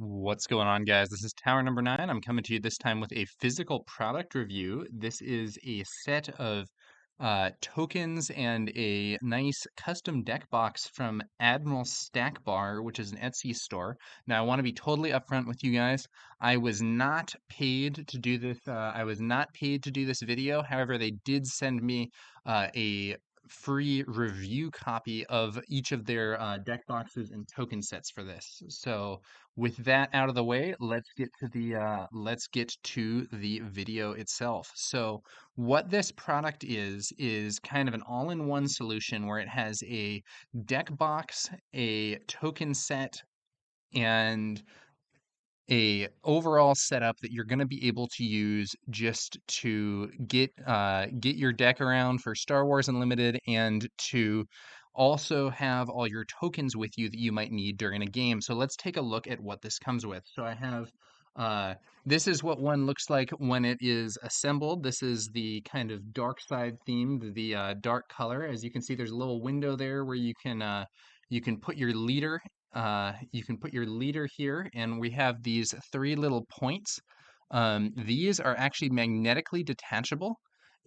What's going on, guys? This is Tower number 9. I'm coming to you this time with a physical product review. This is a set of tokens and a nice custom deck box from AdmiralStackbar, which is an Etsy store. Now, I want to be totally upfront with you guys. I was not paid to do this. I was not paid to do this video. However, they did send me a free review copy of each of their deck boxes and token sets for this. So with that out of the way, let's get to the video itself. So what this product is kind of an all-in-one solution where it has a deck box, a token set, and a overall setup that you're going to be able to use just to get your deck around for Star Wars Unlimited and to also have all your tokens with you that you might need during a game. So let's take a look at what this comes with. So I have this is what one looks like when it is assembled. This is the kind of dark side themed, the dark color. As you can see, there's a little window there where you can put your leader here, and we have these three little points. These are actually magnetically detachable,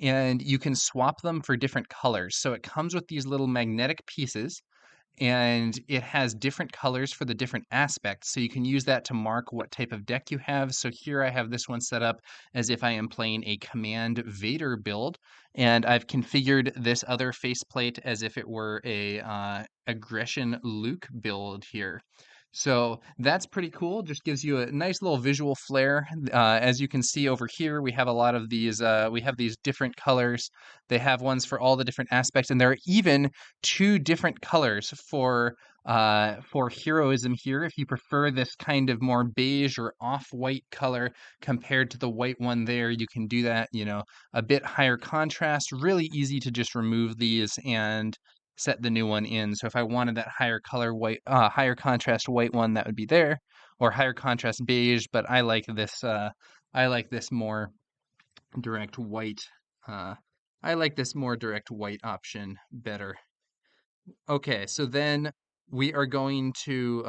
and you can swap them for different colors. So it comes with these little magnetic pieces, and it has different colors for the different aspects. So you can use that to mark what type of deck you have. So here I have this one set up as if I am playing a Command Vader build, and I've configured this other faceplate as if it were a Aggression Luke build here. So that's pretty cool. Just gives you a nice little visual flair. As you can see over here, we have a lot of these. We have these different colors. They have ones for all the different aspects, and there are even two different colors for heroism here. If you prefer this kind of more beige or off-white color compared to the white one there, you can do that. You know, a bit higher contrast. Really easy to just remove these and set the new one in. So if I wanted that higher color white, higher contrast white one, that would be there, or higher contrast beige. But I like this. I like this more direct white. Uh, I like this more direct white option better. Okay, so then we are going to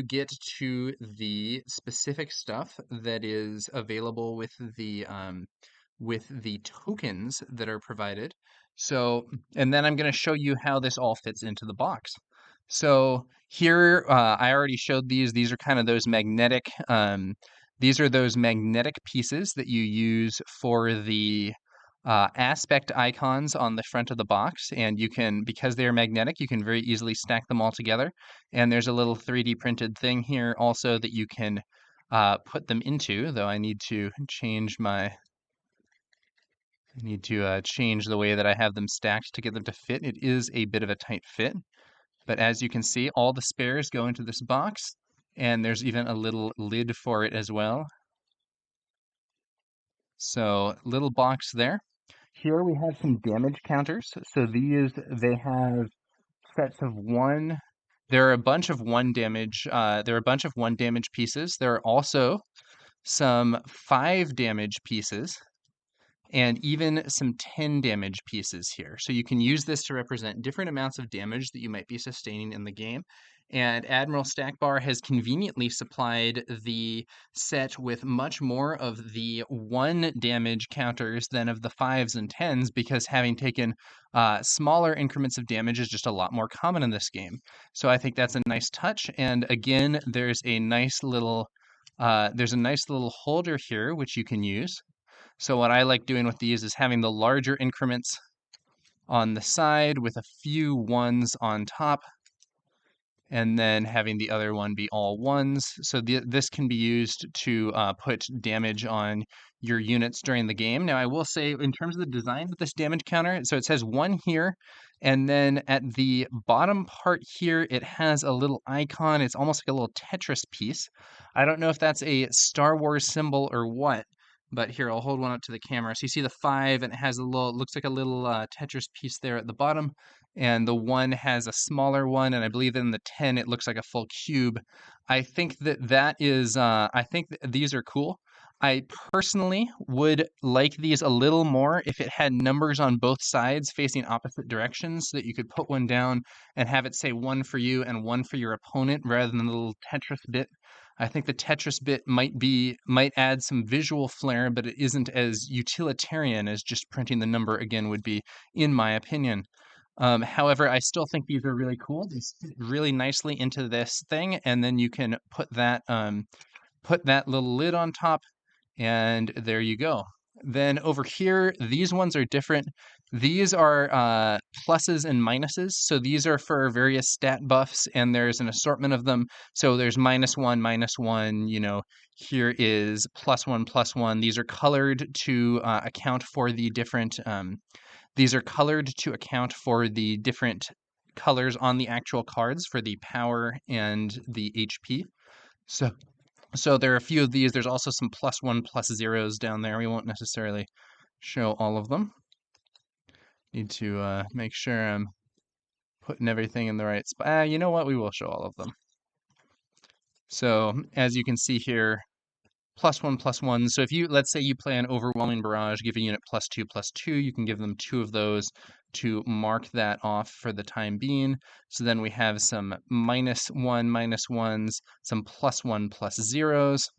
get to the specific stuff that is available with the tokens that are provided. So, and then I'm going to show you how this all fits into the box. So here, I already showed these. These are kind of those magnetic. These are those magnetic pieces that you use for the aspect icons on the front of the box, and you can, because they are magnetic, you can very easily stack them all together. And there's a little 3D printed thing here also that you can put them into, though I need to change change the way that I have them stacked to get them to fit. It is a bit of a tight fit, but as you can see, all the spares go into this box, and there's even a little lid for it as well. So little box there. Here we have some damage counters. So they have sets of one. There are a bunch of one damage. There are a bunch of one damage pieces. There are also some 5 damage pieces and even some 10 damage pieces here. So you can use this to represent different amounts of damage that you might be sustaining in the game. And AdmiralStackbar has conveniently supplied the set with much more of the 1 damage counters than of the 5s and 10s, because having taken smaller increments of damage is just a lot more common in this game. So I think that's a nice touch. And again, there's a nice little holder here which you can use. So what I like doing with these is having the larger increments on the side with a few ones on top, and then having the other one be all ones. So this can be used to put damage on your units during the game. Now, I will say, in terms of the design of this damage counter, so it says 1 here, and then at the bottom part here, it has a little icon. It's almost like a little Tetris piece. I don't know if that's a Star Wars symbol or what, but here, I'll hold one up to the camera. So you see the 5, and it has a little, looks like a little Tetris piece there at the bottom. And the 1 has a smaller one, and I believe in the 10, it looks like a full cube. I think that is, I think these are cool. I personally would like these a little more if it had numbers on both sides facing opposite directions so that you could put one down and have it say one for you and one for your opponent rather than the little Tetris bit. I think the Tetris bit might add some visual flair, but it isn't as utilitarian as just printing the number again would be, in my opinion. However, I still think these are really cool. They fit really nicely into this thing, and then you can put that little lid on top, and there you go. Then over here, these ones are different. These are pluses and minuses. So these are for various stat buffs, and there's an assortment of them. So there's -1, you know, here is +1, +1. These are colored to account for the different, these are colored to account for the different colors on the actual cards for the power and the HP. So there are a few of these. There's also some +1, +0s down there. We won't necessarily show all of them. Need to make sure I'm putting everything in the right spot. You know what? We will show all of them. So as you can see here, +1, +1. So if you, let's say you play an overwhelming barrage, give a unit +2, +2, you can give them 2 of those to mark that off for the time being. So then we have some -1, -1s, some +1, +0s,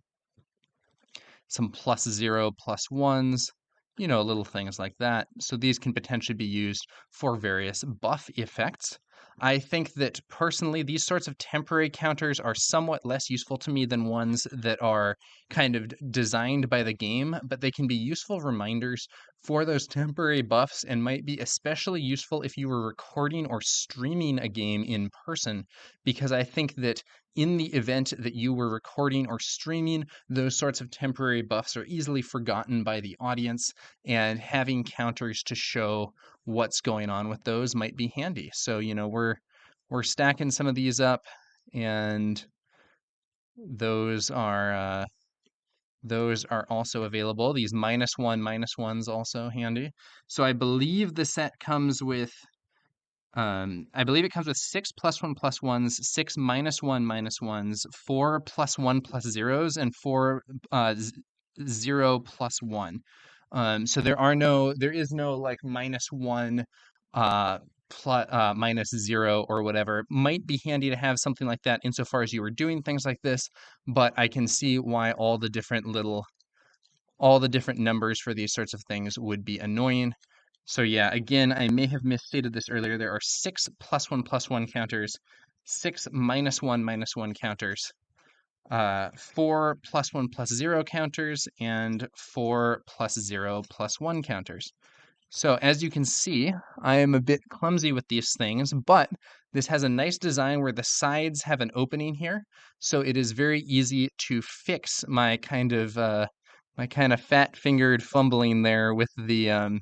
some +0, +1s, you know, little things like that. So these can potentially be used for various buff effects. I think that personally, these sorts of temporary counters are somewhat less useful to me than ones that are kind of designed by the game, but they can be useful reminders for those temporary buffs and might be especially useful if you were recording or streaming a game in person, because I think that in the event that you were recording or streaming, those sorts of temporary buffs are easily forgotten by the audience, and having counters to show what's going on with those might be handy. So, you know, we're stacking some of these up, and those are also available. These -1, -1s also handy. So I believe the set comes with I believe it comes with 6 +1, +1s, 6 -1, -1s, 4 +1, +0s, and 4 0 +1. So there is no like -1, -0 or whatever. Might be handy to have something like that insofar as you were doing things like this, but I can see why all the different numbers for these sorts of things would be annoying. So yeah, again, I may have misstated this earlier. There are 6 +1, +1 counters, 6 -1, -1 counters, 4 +1, +0 counters, and 4 +0, +1 counters. So as you can see, I am a bit clumsy with these things, but this has a nice design where the sides have an opening here. So it is very easy to fix my kind of fat-fingered fumbling there with the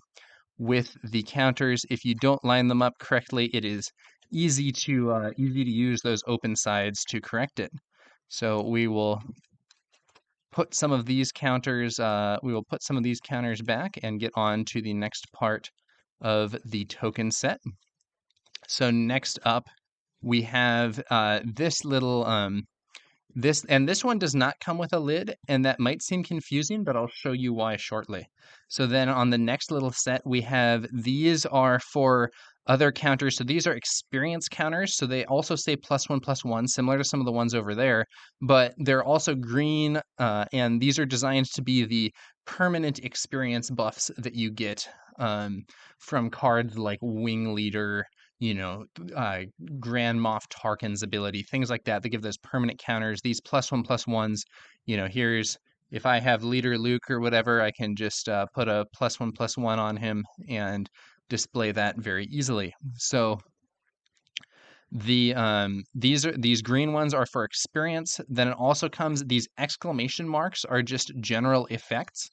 counters. If you don't line them up correctly, it is easy to use those open sides to correct it. So we will put some of these counters back and get on to the next part of the token set. So next up, we have this little this one does not come with a lid, and that might seem confusing, but I'll show you why shortly. So then on the next little set, we have these are for other counters. So these are experience counters. So they also say +1, +1, similar to some of the ones over there, but they're also green, and these are designed to be the permanent experience buffs that you get from cards like Wing Leader, you know, Grand Moff Tarkin's ability, things like that. They give those permanent counters. These +1, +1s, you know, if I have Leader Luke or whatever, I can just put a +1, +1 on him and display that very easily. So these green ones are for experience. Then it also comes, these exclamation marks are just general effects.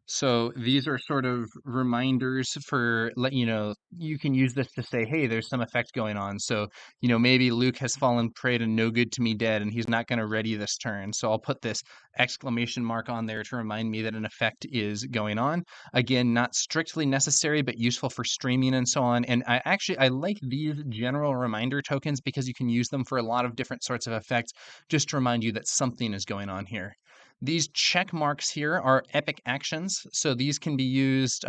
So these are sort of reminders for you know, you can use this to say, hey, there's some effect going on. So, you know, maybe Luke has fallen prey to no good to me dead and he's not going to ready this turn. So I'll put this exclamation mark on there to remind me that an effect is going on. Again, not strictly necessary, but useful for streaming and so on. And I like these general reminder tokens because you can use them for a lot of different sorts of effects just to remind you that something is going on here. These check marks here are epic actions. So these can be used,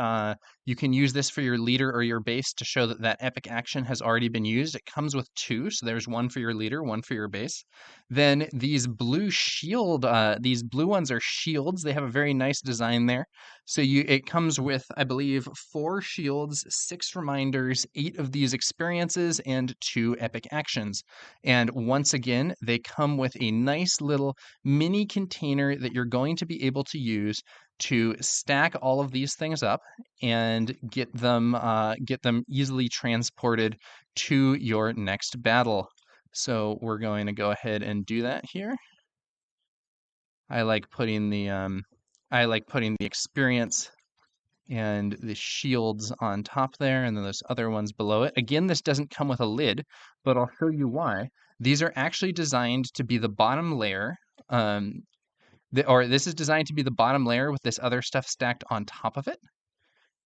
you can use this for your leader or your base to show that that epic action has already been used. It comes with two, so there's one for your leader, one for your base. Then these blue shield, these blue ones are shields. They have a very nice design there. So it comes with, I believe, 4 shields, 6 reminders, 8 of these experiences, and 2 epic actions. And once again, they come with a nice little mini container that you're going to be able to use to stack all of these things up and get them easily transported to your next battle. So we're going to go ahead and do that here. I like putting the experience and the shields on top there, and then there's other ones below it. Again, this doesn't come with a lid, but I'll show you why. These are actually designed to be the bottom layer. This is designed to be the bottom layer with this other stuff stacked on top of it.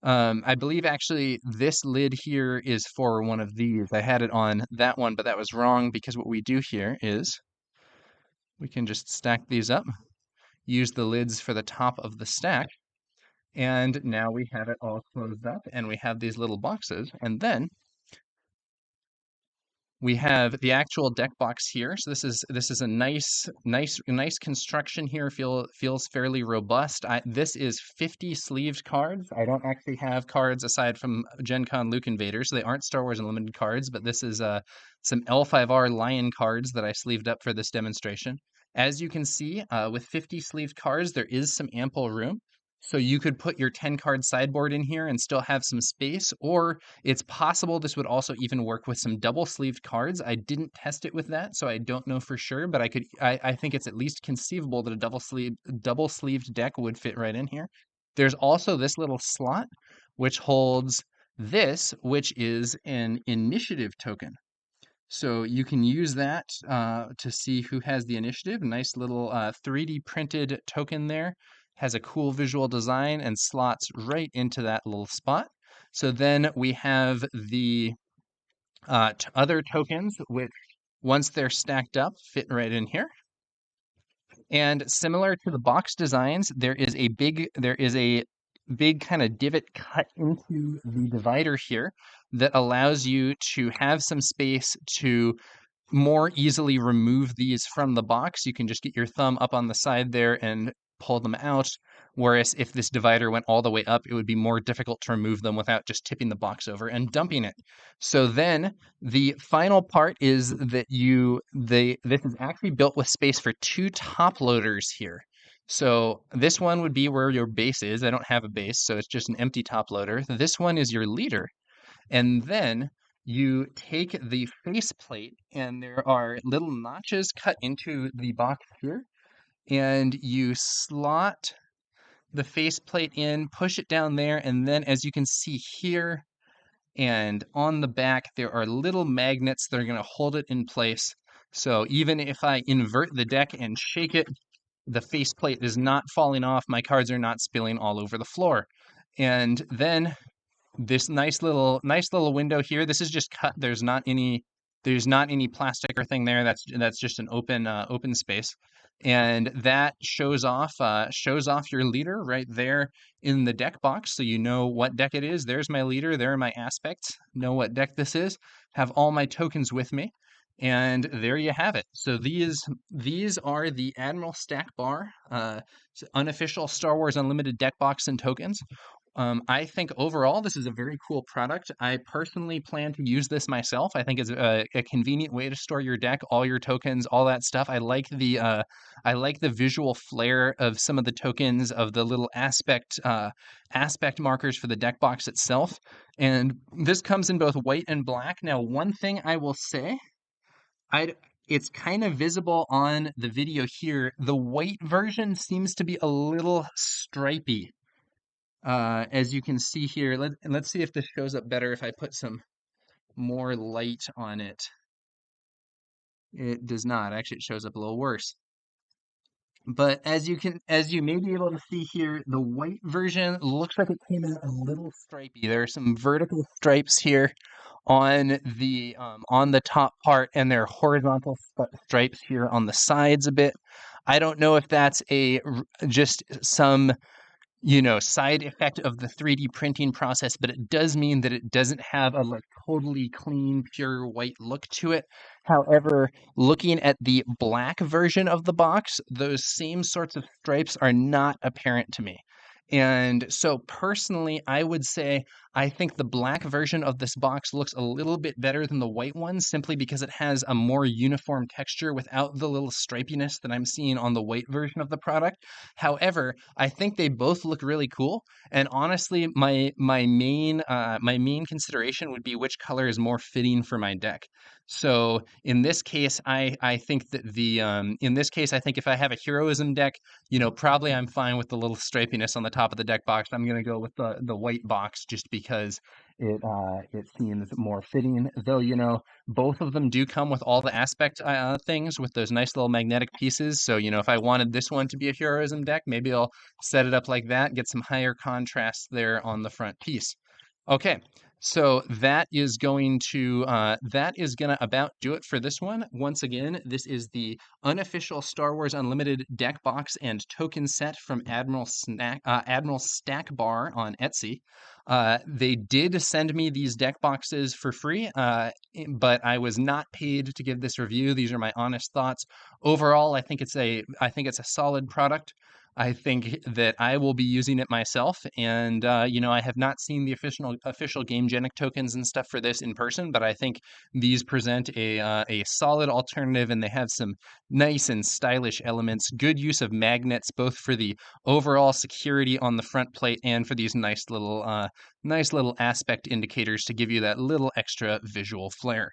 I believe actually this lid here is for one of these. I had it on that one, but that was wrong because what we do here is we can just stack these up, use the lids for the top of the stack, and now we have it all closed up and we have these little boxes. And then we have the actual deck box here. So this is a nice construction here. Feels fairly robust. This is 50 sleeved cards. I don't actually have cards aside from Gen Con Luke Invader, so they aren't Star Wars Unlimited cards, but this is some L5R Lion cards that I sleeved up for this demonstration. As you can see, with 50 sleeved cards, there is some ample room. So you could put your 10 card sideboard in here and still have some space, or it's possible this would also even work with some double sleeved cards. I didn't test it with that, so I don't know for sure, but I think it's at least conceivable that a double sleeved deck would fit right in here. There's also this little slot which holds this, which is an initiative token. So you can use that to see who has the initiative. Nice little 3D printed token there. Has a cool visual design and slots right into that little spot. So then we have the other tokens, which once they're stacked up, fit right in here. And similar to the box designs, there is a big kind of divot cut into the divider here that allows you to have some space to more easily remove these from the box. You can just get your thumb up on the side there and pull them out. Whereas if this divider went all the way up, it would be more difficult to remove them without just tipping the box over and dumping it. So then the final part is that this is actually built with space for 2 top loaders here. So this one would be where your base is. I don't have a base, so it's just an empty top loader. This one is your leader. And then you take the faceplate, and there are little notches cut into the box here, and you slot the faceplate in, push it down there, and then as you can see here and on the back, there are little magnets that are going to hold it in place. So even if I invert the deck and shake it, the faceplate is not falling off. My cards are not spilling all over the floor. And then this nice little window here. This is just cut. There's not any plastic or thing there. That's just an open space, and that shows off your leader right there in the deck box, so you know what deck it is. There's my leader. There are my aspects. Know what deck this is. Have all my tokens with me, and there you have it. So these are the AdmiralStackbar unofficial Star Wars Unlimited deck box and tokens. I think overall this is a very cool product. I personally plan to use this myself. I think it's a convenient way to store your deck, all your tokens, all that stuff. I like the visual flair of some of the tokens, of the little aspect markers for the deck box itself. And this comes in both white and black. Now, one thing I will say, it's kind of visible on the video here. The white version seems to be a little stripy. As you can see here, let's see if this shows up better if I put some more light on it. It does not. Actually, it shows up a little worse. But as you may be able to see here, the white version looks like it came in a little stripy. There are some vertical stripes here on the top part, and there are horizontal stripes here on the sides a bit. I don't know if that's just some side effect of the 3D printing process, but it does mean that it doesn't have a like totally clean, pure white look to it. However, looking at the black version of the box, those same sorts of stripes are not apparent to me. And so personally, I would say I think the black version of this box looks a little bit better than the white one simply because it has a more uniform texture without the little stripiness that I'm seeing on the white version of the product. However, I think they both look really cool. And honestly, my main consideration would be which color is more fitting for my deck. So in this case, I think that the in this case, I think if I have a heroism deck, probably I'm fine with the little stripiness on the top of the deck box. I'm gonna go with the white box just because it seems more fitting. Though, both of them do come with all the aspect things with those nice little magnetic pieces. So, if I wanted this one to be a heroism deck, maybe I'll set it up like that, get some higher contrast there on the front piece. Okay, so that is gonna about do it for this one. Once again, this is the unofficial Star Wars Unlimited deck box and token set from Admiral Stackbar on Etsy. They did send me these deck boxes for free, but I was not paid to give this review. These are my honest thoughts. Overall, I think it's a solid product. I think that I will be using it myself, and I have not seen the official GameGenic tokens and stuff for this in person, but I think these present a solid alternative, and they have some nice and stylish elements. Good use of magnets, both for the overall security on the front plate and for these nice little aspect indicators to give you that little extra visual flair.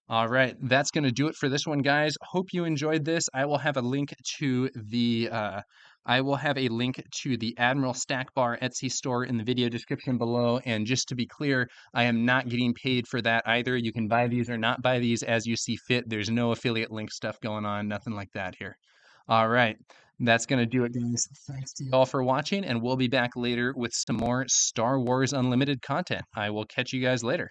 All right, that's going to do it for this one, guys. Hope you enjoyed this. I will have a link to the Admiral Stackbar Etsy store in the video description below. And just to be clear, I am not getting paid for that either. You can buy these or not buy these as you see fit. There's no affiliate link stuff going on, nothing like that here. All right, that's going to do it, guys. Thanks to you all for watching, and we'll be back later with some more Star Wars Unlimited content. I will catch you guys later.